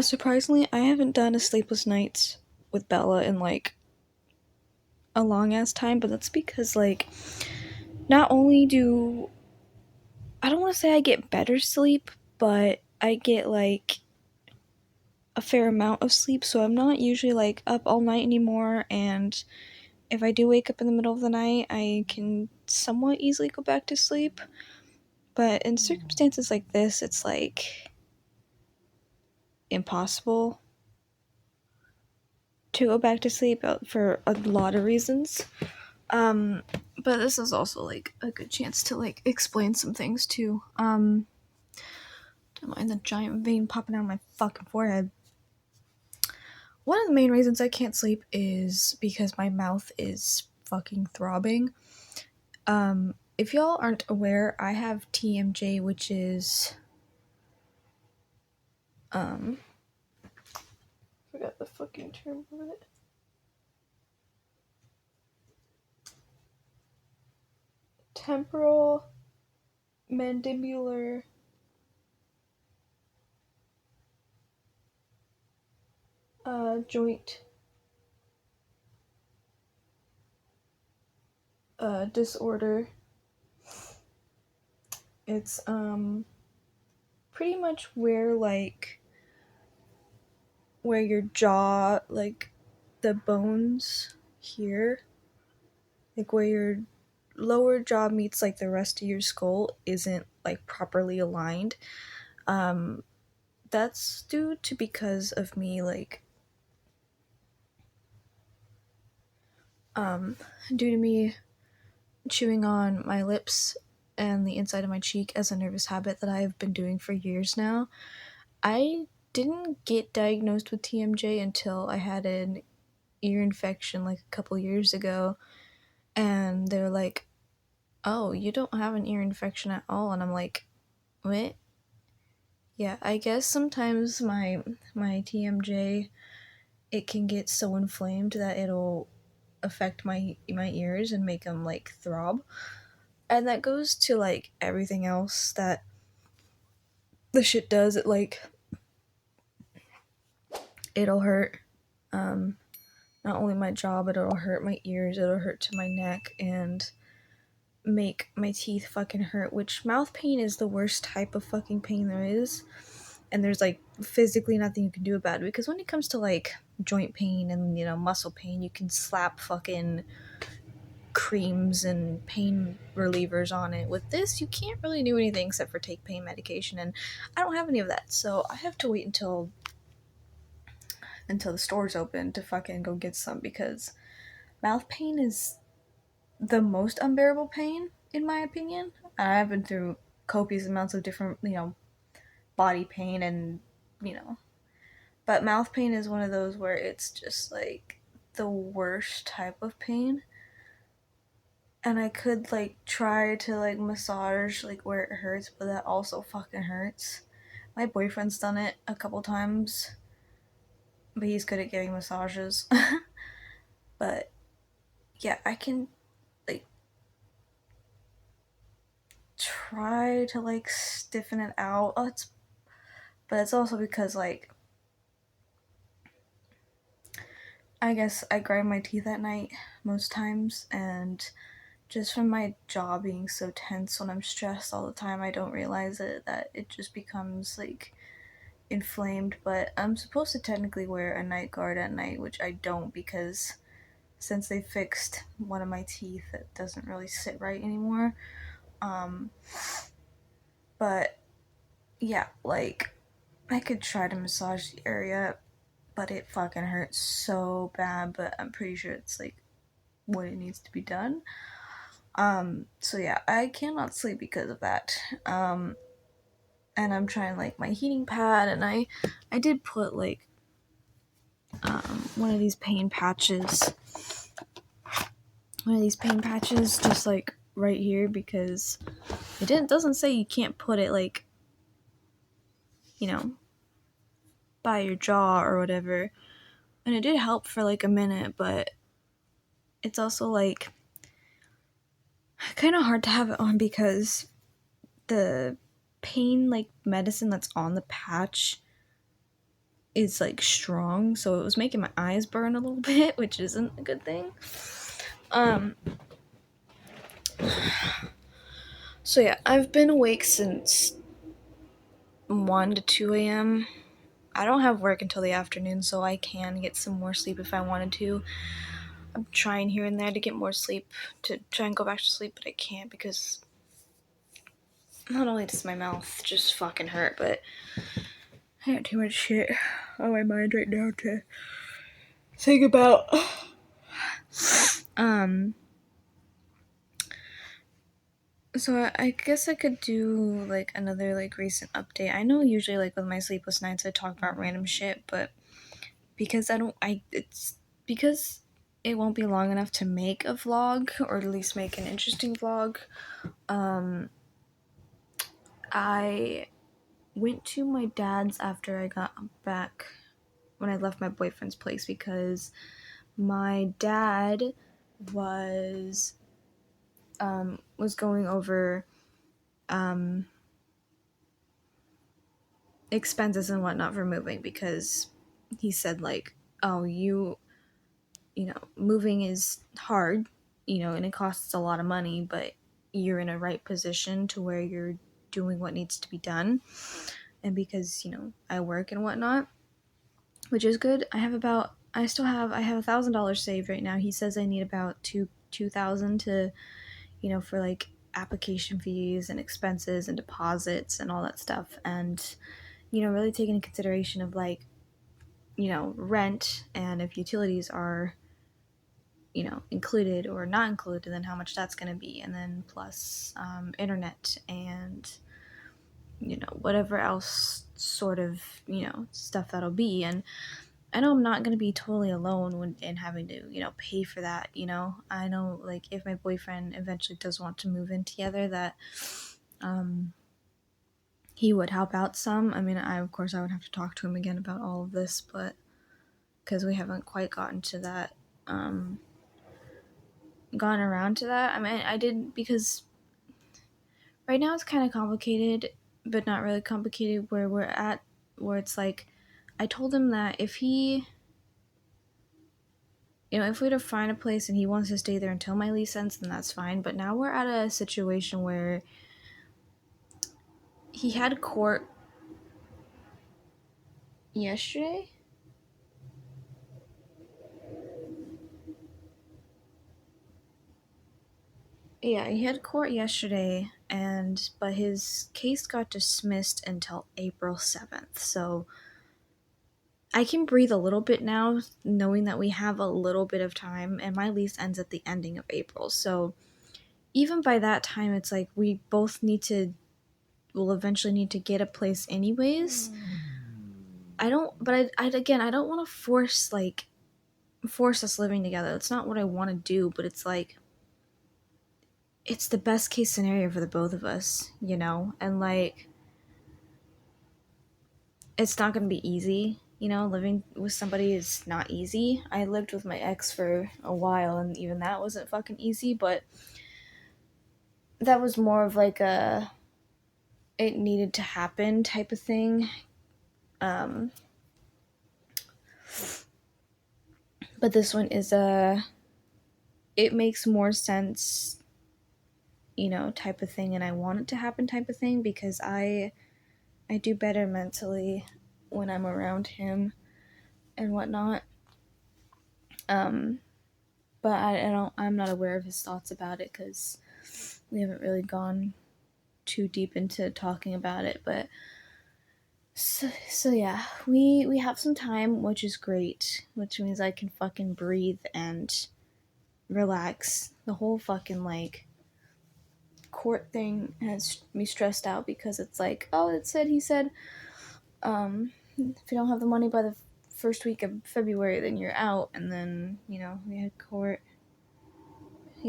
Surprisingly, I haven't done a sleepless nights with Bella in like a long ass time, but that's because like not only do I don't want to say I get better sleep, but I get like a fair amount of sleep, so I'm not usually like up all night anymore. And if I do wake up in the middle of the night, I can somewhat easily go back to sleep. But in circumstances like this, it's like impossible to go back to sleep for a lot of reasons. Um, but this is also like a good chance to like explain some things too. Don't mind the giant vein popping out of my fucking forehead. One of the main reasons I can't sleep is because my mouth is fucking throbbing. If y'all aren't aware, I have TMJ, which is um forgot the fucking term for it. Temporal mandibular joint disorder. It's pretty much where your jaw, like the bones here, like where your lower jaw meets like the rest of your skull isn't like properly aligned. Um that's because of me like um due to me chewing on my lips and the inside of my cheek as a nervous habit that I've been doing for years now. I didn't get diagnosed with TMJ until I had an ear infection like a couple years ago, and they're like, "Oh, you don't have an ear infection at all." And I'm like, "What?" Yeah, I guess sometimes my TMJ, it can get so inflamed that it'll affect my ears and make them like throb. And that goes to like everything else that the shit does. It like it'll hurt um not only my jaw, but it'll hurt my ears, it'll hurt to my neck, and make my teeth fucking hurt, which mouth pain is the worst type of fucking pain there is. And there's like physically nothing you can do about it, because when it comes to like joint pain and muscle pain, you can slap fucking creams and pain relievers on it. With this, you can't really do anything except for take pain medication, and I don't have any of that, so I have to wait until the store's open to fucking go get some, because mouth pain is the most unbearable pain in my opinion. I've been through copious amounts of different, body pain and, you know, but mouth pain is one of those where it's just like the worst type of pain. And I could like try to like massage like where it hurts, but that also fucking hurts. My boyfriend's done it a couple times, but he's good at giving massages. But yeah, I can like try to like stiffen it out. But it's also because like I guess I grind my teeth at night most times, and just from my jaw being so tense when I'm stressed all the time, I don't realize it that it just becomes like inflamed. But I'm supposed to technically wear a night guard at night, which I don't, because since they fixed one of my teeth, it doesn't really sit right anymore. Um, but yeah, like I could try to massage the area, but it fucking hurts so bad. But I'm pretty sure it's like what it needs to be done. So yeah, I cannot sleep because of that. And I'm trying like my heating pad, and I did put like one of these pain patches, just like right here, because doesn't say you can't put it like, you know, by your jaw or whatever. And it did help for like a minute, but it's also like kind of hard to have it on, because the pain like medicine that's on the patch is like strong, so it was making my eyes burn a little bit, which isn't a good thing. Um, so yeah, I've been awake since 1 to 2 a.m. I don't have work until the afternoon, so I can get some more sleep if I wanted to. I'm trying here and there to get more sleep, to try and go back to sleep, but I can't because not only does my mouth just fucking hurt, but I got too much shit on my mind right now to think about. So I guess I could do like another like recent update. I know usually like with my sleepless nights I talk about random shit, but because it's because it won't be long enough to make a vlog or at least make an interesting vlog. I went to my dad's after I got back when I left my boyfriend's place because my dad was going over expenses and whatnot for moving because he said like, oh, you know, moving is hard, you know, and it costs a lot of money, but you're in a right position to where you're doing what needs to be done. And because, you know, I work and whatnot, which is good. I have $1,000 saved right now. He says I need about 2,000 to, you know, for like application fees and expenses and deposits and all that stuff. And, you know, really taking into consideration of like, you know, rent and if utilities are, you know, included or not included, then how much that's going to be. And then plus internet and, you know, whatever else sort of, you know, stuff that'll be. And I know I'm not going to be totally alone when and having to, you know, pay for that, you know. I know like if my boyfriend eventually does want to move in together that he would help out some. I mean, of course I would have to talk to him again about all of this, but because we haven't quite gotten to that gone around to that. I mean, I did because right now it's kind of complicated, but not really complicated where we're at where it's like I told him that if he, you know, if we were to find a place and he wants to stay there until my lease ends, then that's fine. But now we're at a situation where he had court yesterday. Yeah, he had court yesterday, and but his case got dismissed until April 7th. So I can breathe a little bit now, knowing that we have a little bit of time, and my lease ends at the ending of April. So even by that time, it's like we both will eventually need to get a place anyways. I don't, but I again, I don't want to force us living together. That's not what I want to do, but it's like, it's the best case scenario for the both of us, you know? And like, it's not going to be easy, you know? Living with somebody is not easy. I lived with my ex for a while, and even that wasn't fucking easy, but that was more of like it needed to happen type of thing. But this one is it makes more sense, you know, type of thing, and I want it to happen type of thing because I do better mentally when I'm around him and whatnot. But I'm not aware of his thoughts about it because we haven't really gone too deep into talking about it. But so yeah, we have some time, which is great, which means I can fucking breathe and relax. The whole fucking like court thing has me stressed out because it's like, oh, he said, if you don't have the money by the first week of February, then you're out. And then, you know, he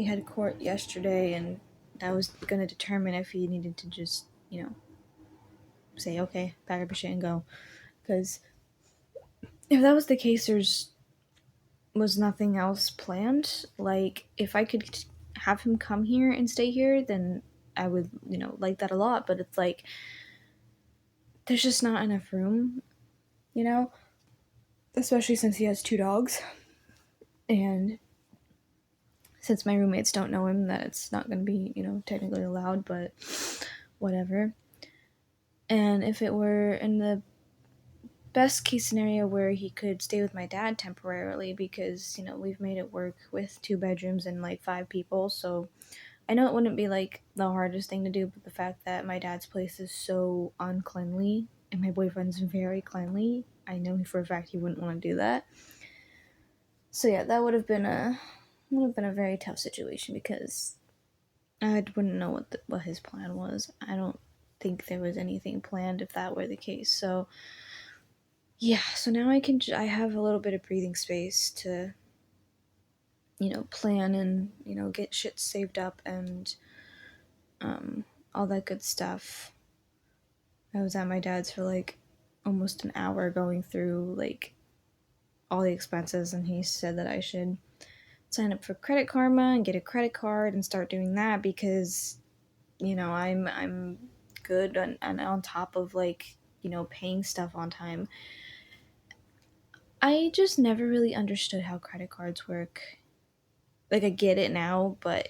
had court yesterday, and I was gonna determine if he needed to just, you know, say, okay, pack up your shit and go. Because if that was the case, was nothing else planned. Like, if I could have him come here and stay here, then I would, you know, like that a lot. But it's like, there's just not enough room, you know? especially since he has two dogs. And since my roommates don't know him, that it's not going to be, technically allowed, but whatever. And if it were in the best case scenario where he could stay with my dad temporarily, because, we've made it work with two bedrooms and like five people. So I know it wouldn't be like the hardest thing to do, but the fact that my dad's place is so uncleanly and my boyfriend's very cleanly, I know for a fact he wouldn't want to do that. So yeah, that would have been a very tough situation because I wouldn't know what his plan was. I don't think there was anything planned if that were the case. So yeah, so now I have a little bit of breathing space to plan and get shit saved up and all that good stuff. I was at my dad's for like almost an hour going through like all the expenses, and he said that I should sign up for Credit Karma and get a credit card and start doing that because I'm good and on top of like paying stuff on time. I just never really understood how credit cards work. Like I get it now, but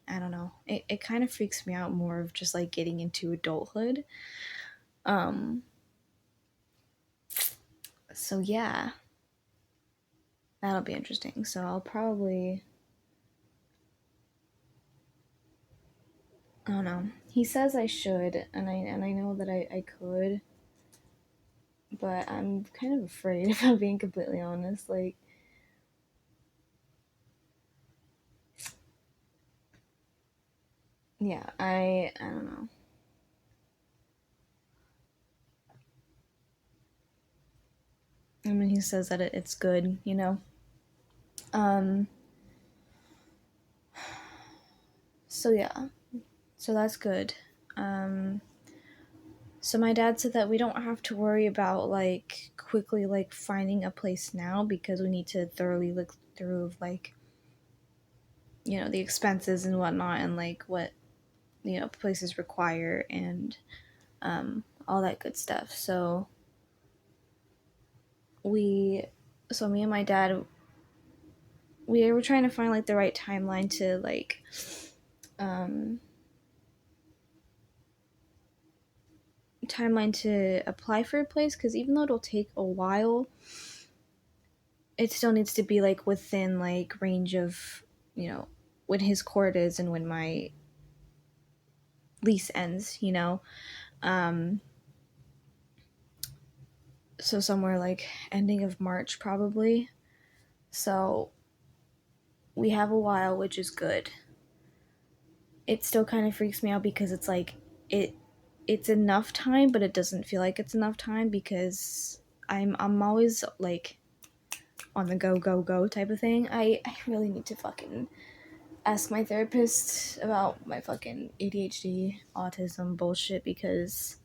I don't know. It kind of freaks me out more of just like getting into adulthood. Um so yeah, that'll be interesting. So I'll probably, I don't know. He says I should, and I know that I could, but I'm kind of afraid if I'm being completely honest. Like, yeah, I don't know. I mean, he says that it's good. Um, so yeah, so that's good. Um, so my dad said that we don't have to worry about like quickly like finding a place now because we need to thoroughly look through like the expenses and whatnot and like what places require and all that good stuff. We, so me and my dad, we were trying to find like the right timeline to like um apply for a place because even though it'll take a while, it still needs to be like within like range of when his court is and when my lease ends. um so somewhere like ending of March probably. So we have a while, which is good. It still kind of freaks me out because it's like it it's enough time, but it doesn't feel like it's enough time because I'm always like on the go go go type of thing. I really need to fucking ask my therapist about my fucking ADHD autism bullshit because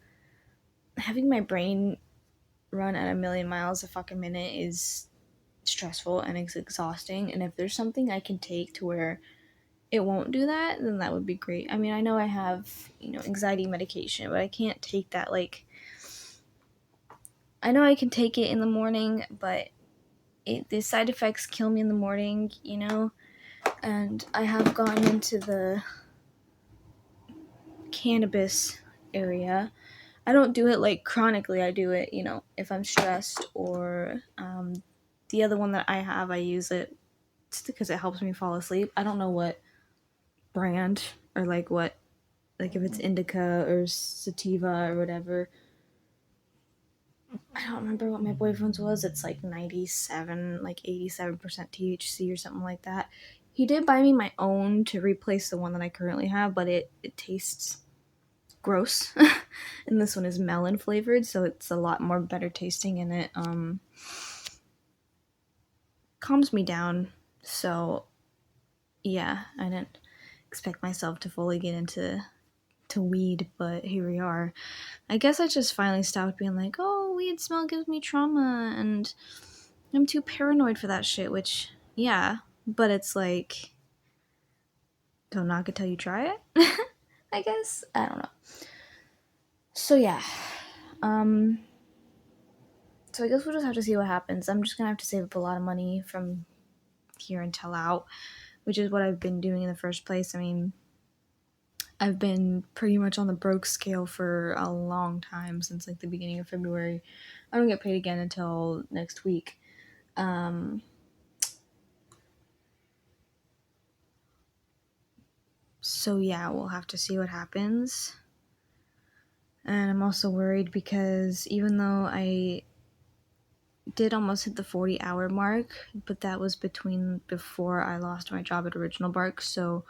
having my brain run at a million miles a fucking minute is stressful and it's exhausting. And if there's something I can take to where it won't do that, then that would be great. I mean, I know I have, anxiety medication, but I can't take that. Like, I know I can take it in the morning, but the side effects kill me in the morning. And I have gone into the cannabis area. I don't do it like chronically. I do it, if I'm stressed or the other one that I have, I use it because it helps me fall asleep. I don't know what brand or like what, like if it's indica or sativa or whatever. I don't remember what my boyfriend's was. It's like 97, like 87% THC or something like that. He did buy me my own to replace the one that I currently have, but it tastes gross. And this one is melon flavored, so it's a lot more better tasting and it calms me down. So yeah, I didn't expect myself to fully get into weed, but here we are. I guess I just finally stopped being like, oh, weed smell gives me trauma and I'm too paranoid for that shit, which, yeah, but it's like, don't knock it till you try it, I guess. I don't know. So, yeah. So So I guess we'll just have to see what happens. I'm just gonna have to save up a lot of money from here until out, which is what I've been doing in the first place. I mean, I've been pretty much on the broke scale for a long time, since like the beginning of February. I don't get paid again until next week. So yeah, we'll have to see what happens. And I'm also worried because even though I did almost hit the 40-hour mark, but that was before I lost my job at Original Bark, so,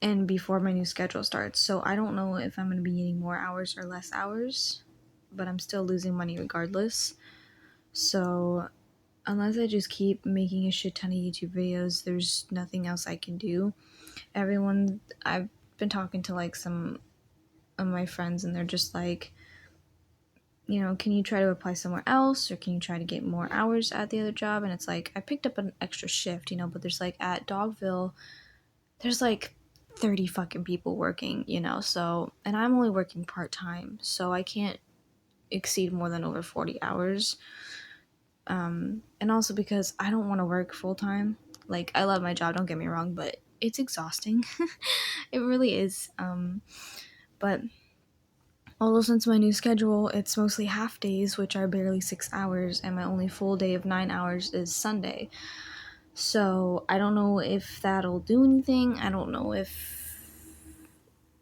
and before my new schedule starts. So I don't know if I'm going to be getting more hours or less hours, but I'm still losing money regardless. So unless I just keep making a shit ton of YouTube videos, there's nothing else I can do. I've been talking to like some of my friends, and they're just like, you know, can you try to apply somewhere else, or can you try to get more hours at the other job? And it's like, I picked up an extra shift, you know, but there's like at Dogville, there's like 30 fucking people working, you know, so, and I'm only working part-time, so I can't exceed more than over 40 hours. And also because I don't want to work full-time. Like, I love my job, don't get me wrong, but it's exhausting. It really is. But although since my new schedule, it's mostly half days, which are barely 6 hours, and my only full day of 9 hours is Sunday. So I don't know if that'll do anything. I don't know if,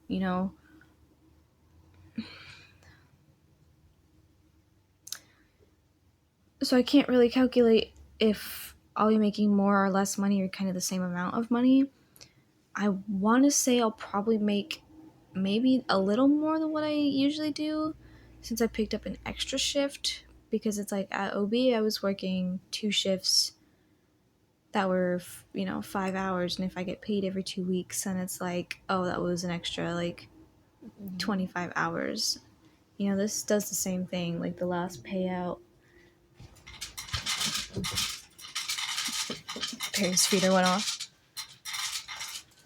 you know, so I can't really calculate if I'll be making more or less money, or kind of the same amount of money. I want to say I'll probably make maybe a little more than what I usually do, since I picked up an extra shift, because it's like at OB I was working 2 shifts that were, you know, 5 hours, and if I get paid every 2 weeks, then it's like, oh, that was an extra like 25 hours. You know, this does the same thing. Like the last payout, Perry's feeder went off.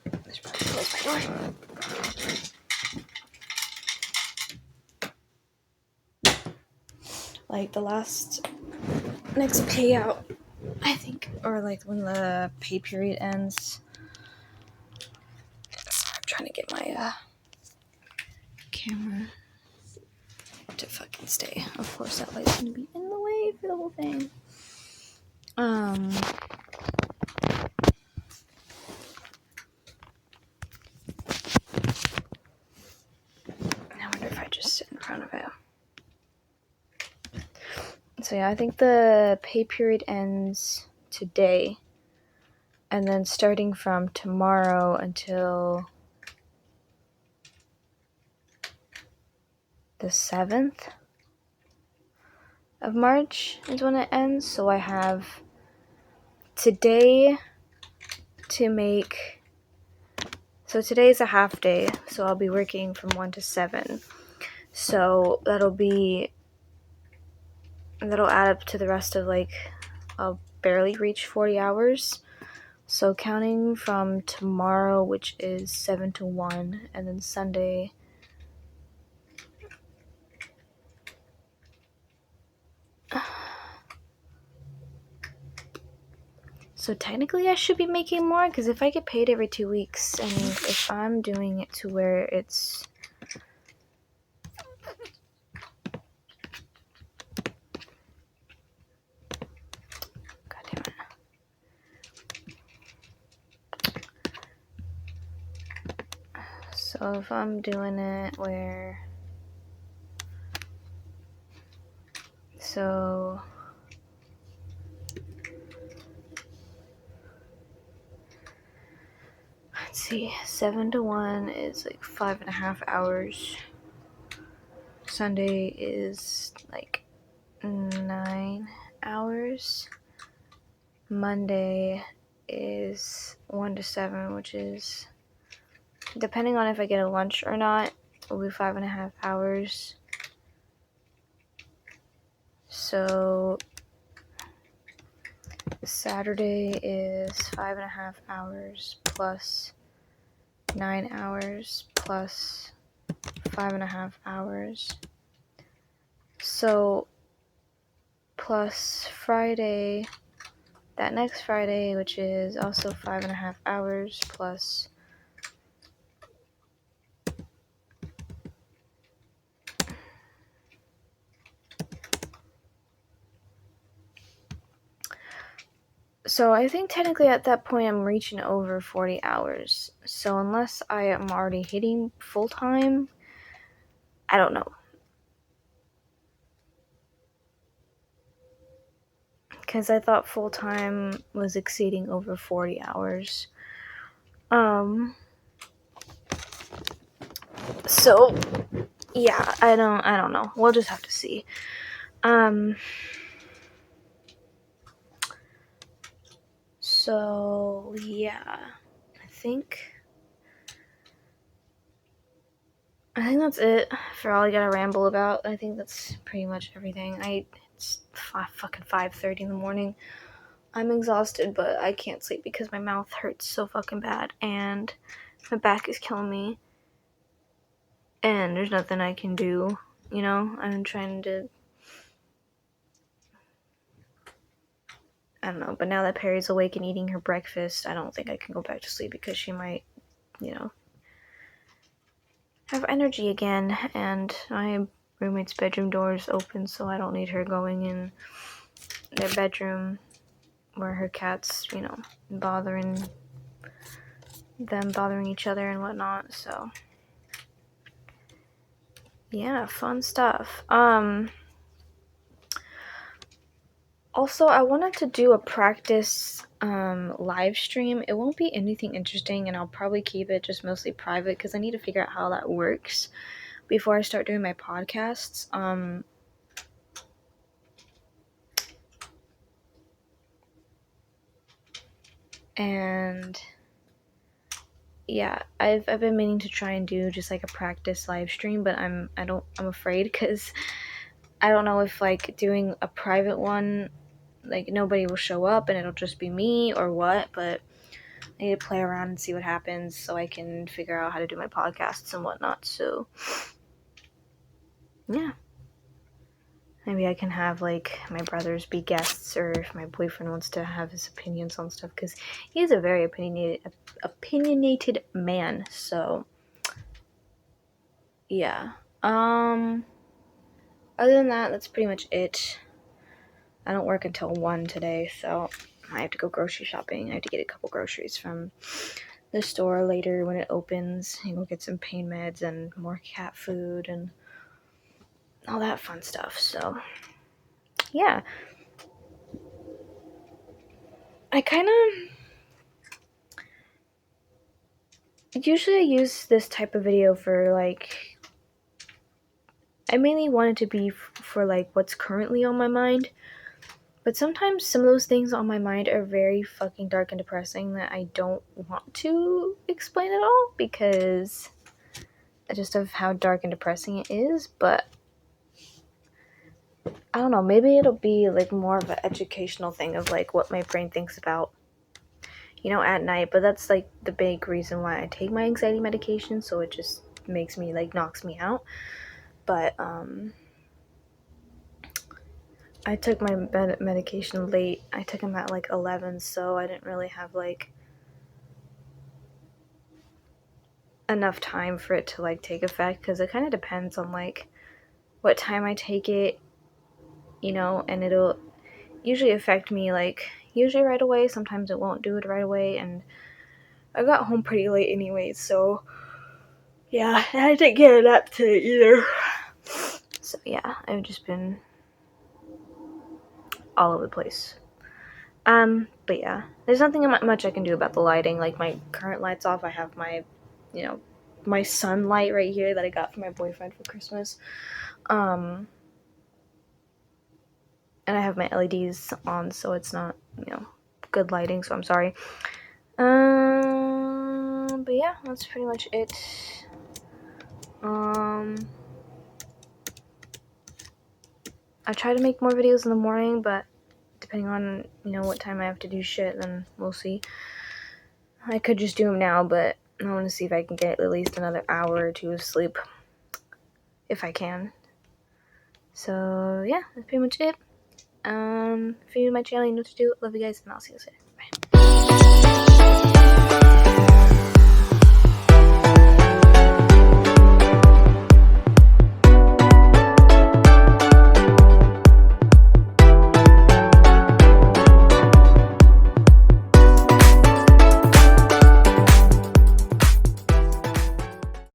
I should probably close my door. Like the next payout, I think, or like when the pay period ends. Sorry, I'm trying to get my camera to fucking stay. Of course, that light's gonna be in the way for the whole thing. I wonder if I just sit in front of it. So yeah, I think the pay period ends today, and then starting from tomorrow until the 7th of March is when it ends. So I have today to make, so today is a half day, so I'll be working from 1 to 7. So that'll add up to the rest of, like, I'll barely reach 40 hours. So counting from tomorrow, which is 7 to 1, and then Sunday, so technically I should be making more, because if I get paid every 2 weeks, and if I'm doing it to where it's, god damn it. So if I'm doing it where, so let's see, 7 to 1 is like 5.5 hours. Sunday is like 9 hours. Monday is 1 to 7, which is, depending on if I get a lunch or not, will be 5.5 hours. So Saturday is 5.5 hours plus 9 hours plus 5.5 hours. So, plus Friday, that next Friday, which is also 5.5 hours, plus so I think technically at that point I'm reaching over 40 hours. So unless I am already hitting full time, I don't know. Because I thought full time was exceeding over 40 hours. So yeah, I don't know. We'll just have to see. So yeah, I think that's it for all I gotta ramble about. I think that's pretty much everything. It's fucking 5:30 in the morning. I'm exhausted, but I can't sleep because my mouth hurts so fucking bad, and my back is killing me, and there's nothing I can do. I'm trying to. I don't know, but now that Perry's awake and eating her breakfast, I don't think I can go back to sleep because she might, have energy again, and my roommate's bedroom door is open, so I don't need her going in their bedroom where her cat's, bothering each other and whatnot. So yeah, fun stuff. Also, I wanted to do a practice live stream. It won't be anything interesting, and I'll probably keep it just mostly private because I need to figure out how that works before I start doing my podcasts. And yeah, I've been meaning to try and do just like a practice live stream, but I'm afraid because I don't know if like doing a private one, like nobody will show up and it'll just be me or what, but I need to play around and see what happens so I can figure out how to do my podcasts and whatnot. So yeah, maybe I can have like my brothers be guests, or if my boyfriend wants to have his opinions on stuff, because he's a very opinionated man. So yeah. Other than that, that's pretty much it. I don't work until 1 today, so I have to go grocery shopping. I have to get a couple groceries from the store later when it opens. And we'll get some pain meds and more cat food and all that fun stuff. So yeah, I kind of usually use this type of video for like, I mainly want it to be for like what's currently on my mind, but sometimes some of those things on my mind are very fucking dark and depressing that I don't want to explain at all because just of how dark and depressing it is. But I don't know, maybe it'll be like more of an educational thing of like what my brain thinks about, at night. But that's like the big reason why I take my anxiety medication, so it just makes me like knocks me out. But I took my medication late. I took them at like 11, so I didn't really have like enough time for it to like take effect, because it kind of depends on like what time I take it, and it'll usually affect me like usually right away. Sometimes it won't do it right away, and I got home pretty late anyway, so yeah, I didn't get it up to either. So yeah, I've just been all over the place. But yeah, there's nothing much I can do about the lighting. Like my current light's off. I have my, my sun light right here that I got from my boyfriend for Christmas. And I have my LEDs on, so it's not, good lighting. So I'm sorry. But yeah, that's pretty much it. I try to make more videos in the morning, but depending on, what time I have to do shit, then we'll see. I could just do them now, but I want to see if I can get at least another hour or two of sleep. If I can. So yeah, that's pretty much it. If you're new to my channel, you know what to do. Love you guys, and I'll see you soon.